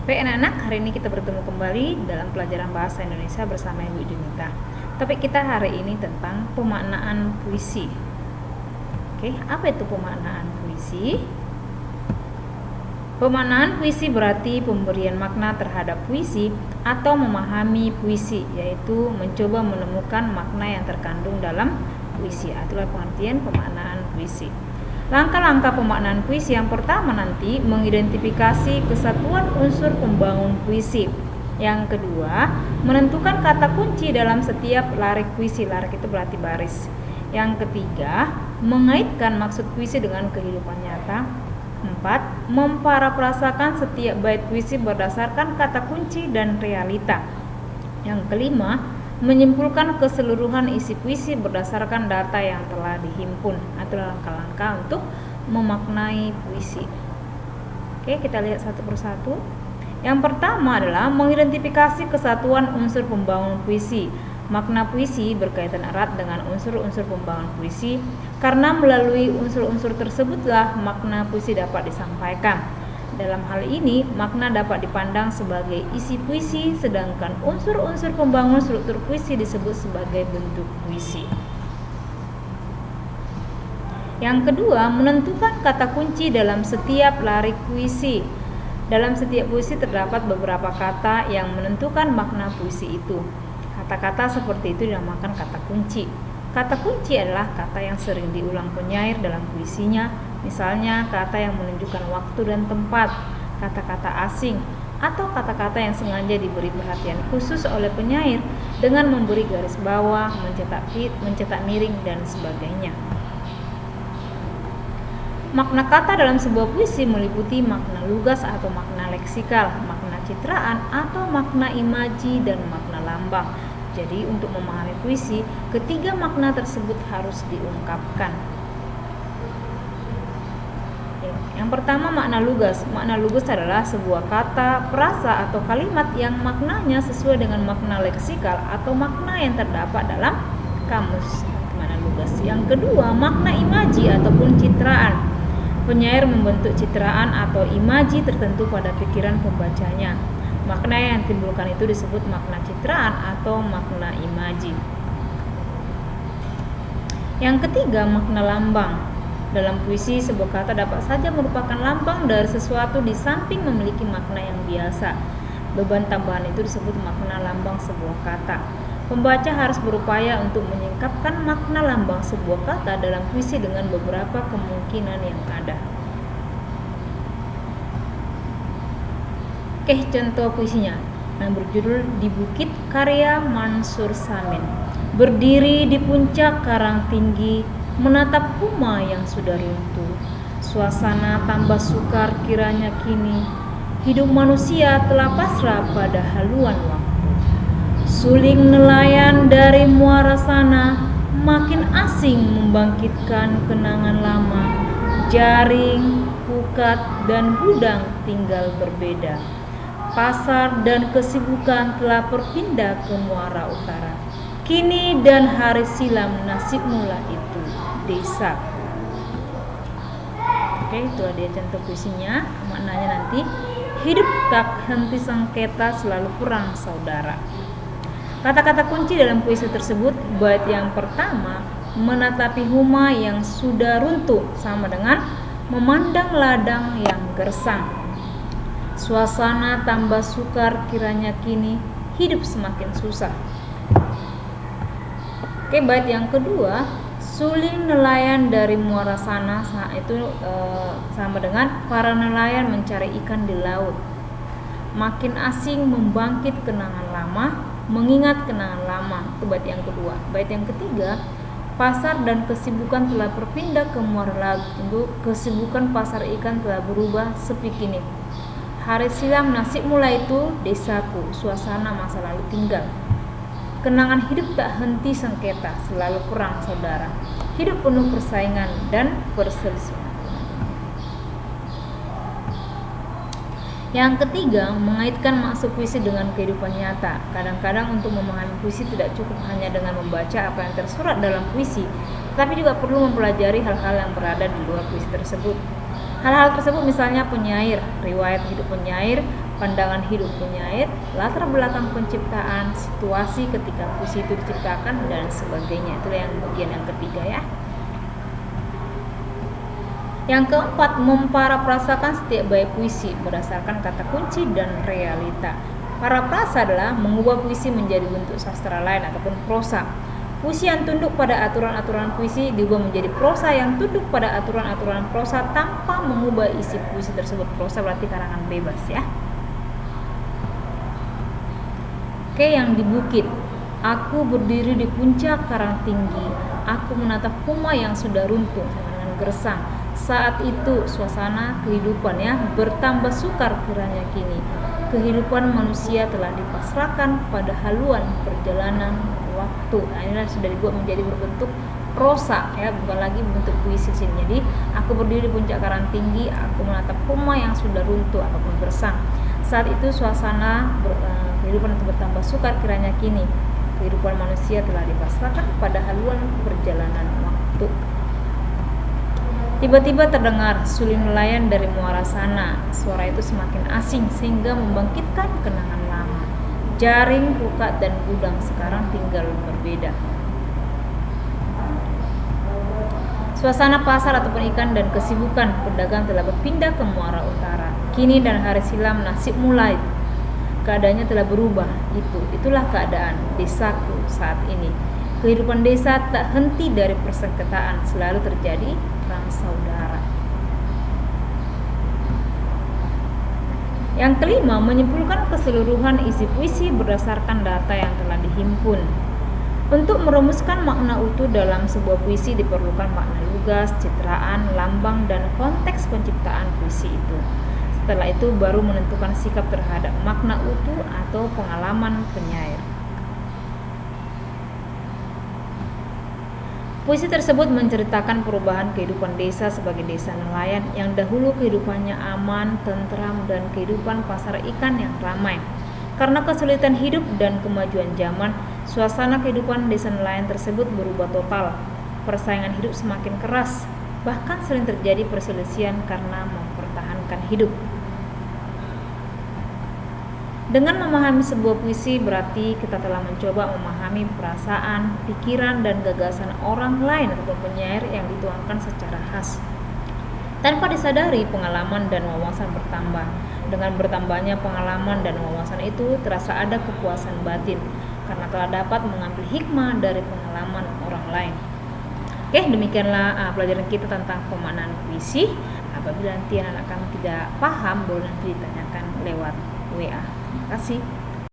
Baik anak-anak, hari ini kita bertemu kembali dalam pelajaran Bahasa Indonesia bersama Ibu Junita. Topik kita hari ini tentang pemaknaan puisi. Oke, apa itu pemaknaan puisi? Pemaknaan puisi berarti pemberian makna terhadap puisi atau memahami puisi, yaitu mencoba menemukan makna yang terkandung dalam puisi. Itulah pengertian pemaknaan puisi. Langkah-langkah pemaknaan puisi yang pertama nanti mengidentifikasi kesatuan unsur pembangun puisi. Yang kedua, menentukan kata kunci dalam setiap larik puisi. Larik itu berarti baris. Yang ketiga, mengaitkan maksud puisi dengan kehidupan nyata. 4. Memparafrasakan setiap bait puisi berdasarkan kata kunci dan realita. Yang kelima, menyimpulkan keseluruhan isi puisi berdasarkan data yang telah dihimpun atau langkah-langkah untuk memaknai puisi. Oke, kita lihat satu persatu. Yang pertama adalah mengidentifikasi kesatuan unsur pembangun puisi. Makna puisi berkaitan erat dengan unsur-unsur pembangun puisi karena melalui unsur-unsur tersebutlah makna puisi dapat disampaikan. Dalam hal ini, makna dapat dipandang sebagai isi puisi, sedangkan unsur-unsur pembangun struktur puisi disebut sebagai bentuk puisi. Yang kedua, menentukan kata kunci dalam setiap larik puisi. Dalam setiap puisi terdapat beberapa kata yang menentukan makna puisi itu. Kata-kata seperti itu dinamakan kata kunci. Kata kunci adalah kata yang sering diulang penyair dalam puisinya, misalnya kata yang menunjukkan waktu dan tempat, kata-kata asing, atau kata-kata yang sengaja diberi perhatian khusus oleh penyair dengan memberi garis bawah, mencetak miring, dan sebagainya. Makna kata dalam sebuah puisi meliputi makna lugas atau makna leksikal, makna citraan atau makna imaji, dan makna lambang. Jadi untuk memahami puisi, ketiga makna tersebut harus diungkapkan. Yang pertama, makna lugas. Makna lugas adalah sebuah kata, frasa, atau kalimat yang maknanya sesuai dengan makna leksikal atau makna yang terdapat dalam kamus. Makna lugas. Yang kedua, makna imaji ataupun citraan. Penyair membentuk citraan atau imaji tertentu pada pikiran pembacanya. Makna yang ditimbulkan itu disebut makna citraan atau makna imaji. Yang ketiga, makna lambang. Dalam puisi, sebuah kata dapat saja merupakan lambang dari sesuatu di samping memiliki makna yang biasa. Beban tambahan itu disebut makna lambang sebuah kata. Pembaca harus berupaya untuk menyingkapkan makna lambang sebuah kata dalam puisi dengan beberapa kemungkinan yang ada. Oke, contoh puisinya yang berjudul Di Bukit karya Mansur Samin. Berdiri di puncak karang tinggi, menatap huma yang sudah runtuh. Suasana tambah sukar kiranya kini, hidup manusia telah pasrah pada haluan waktu. Suling nelayan dari muara sana, makin asing membangkitkan kenangan lama. Jaring, pukat, dan gudang tinggal berbeda. Pasar dan kesibukan telah berpindah ke muara utara. Kini dan hari silam nasibmulah itu desaku. Oke, itu dia contoh puisinya. Maknanya nanti, hidup tak henti sengketa, selalu perang saudara. Kata-kata kunci dalam puisi tersebut, bait yang pertama, menatapi huma yang sudah runtuh, sama dengan memandang ladang yang gersang. Suasana tambah sukar kiranya kini, hidup semakin susah. Oke, bait yang kedua, suling nelayan dari muara sana, itu sama dengan para nelayan mencari ikan di laut. Makin asing membangkit kenangan lama, mengingat kenangan lama. Itu bait yang kedua. Bait yang ketiga, pasar dan kesibukan telah berpindah ke muara laut. Itu kesibukan pasar ikan telah berubah sepi kini. Hari silam nasib mulai itu desaku, suasana masa lalu tinggal. Kenangan hidup tak henti sengketa, selalu perang saudara. Hidup penuh persaingan dan perselisihan. Yang ketiga, mengaitkan maksud puisi dengan kehidupan nyata. Kadang-kadang untuk memahami puisi tidak cukup hanya dengan membaca apa yang tersurat dalam puisi, tapi juga perlu mempelajari hal-hal yang berada di luar puisi tersebut. Hal-hal tersebut misalnya penyair, riwayat hidup penyair, pandangan hidup penyair, latar belakang penciptaan, situasi ketika puisi itu diciptakan, dan sebagainya. Itu yang bagian yang ketiga ya. Yang keempat, memparafrasakan setiap bait puisi berdasarkan kata kunci dan realita. Parafrasa adalah mengubah puisi menjadi bentuk sastra lain ataupun prosa. Puisi yang tunduk pada aturan-aturan puisi diubah menjadi prosa yang tunduk pada aturan-aturan prosa tanpa mengubah isi puisi tersebut. Prosa berarti karangan bebas ya. Oke, yang di bukit. Aku berdiri di puncak karang tinggi. Aku menatap rumah yang sudah runtuh dengan gersang. Saat itu suasana kehidupan ya bertambah sukar kiranya kini. Kehidupan manusia telah dipasrahkan pada haluan perjalanan waktu. Nah, inilah sudah dibuat menjadi berbentuk prosa ya, bukan lagi bentuk puisi sini. Jadi aku berdiri di puncak karang tinggi, aku menatap rumah yang sudah runtuh ataupun gersang. Saat itu suasana kehidupan itu bertambah sukar kiranya kini. Kehidupan manusia telah dipasrahkan pada haluan perjalanan waktu. Tiba-tiba terdengar suling nelayan dari muara sana. Suara itu semakin asing sehingga membangkitkan kenangan lama. Jaring, rukat, dan gudang sekarang tinggal berbeda. Suasana pasar ataupun ikan dan kesibukan pedagang telah berpindah ke muara utara. Kini dan hari silam nasib mulai. Keadaannya telah berubah. Itulah keadaan desaku saat ini. Kehidupan desa tak henti dari persengketaan, selalu terjadi perang saudara. Yang kelima, menyimpulkan keseluruhan isi puisi berdasarkan data yang telah dihimpun. Untuk merumuskan makna utuh dalam sebuah puisi diperlukan makna lugas, citraan, lambang, dan konteks penciptaan puisi itu. Setelah itu baru menentukan sikap terhadap makna utuh atau pengalaman penyair. Puisi tersebut menceritakan perubahan kehidupan desa sebagai desa nelayan yang dahulu kehidupannya aman, tentram, dan kehidupan pasar ikan yang ramai. Karena kesulitan hidup dan kemajuan zaman, suasana kehidupan desa nelayan tersebut berubah total. Persaingan hidup semakin keras, bahkan sering terjadi perselisihan karena mempertahankan hidup. Dengan memahami sebuah puisi berarti kita telah mencoba memahami perasaan, pikiran, dan gagasan orang lain ataupun penyair yang dituangkan secara khas. Tanpa disadari, pengalaman dan wawasan bertambah. Dengan bertambahnya pengalaman dan wawasan itu terasa ada kepuasan batin karena telah dapat mengambil hikmah dari pengalaman orang lain. Oke, demikianlah pelajaran kita tentang pemaknaan puisi. Apabila nanti anak kamu tidak paham, boleh nanti ditanyakan lewat WA. Terima kasih.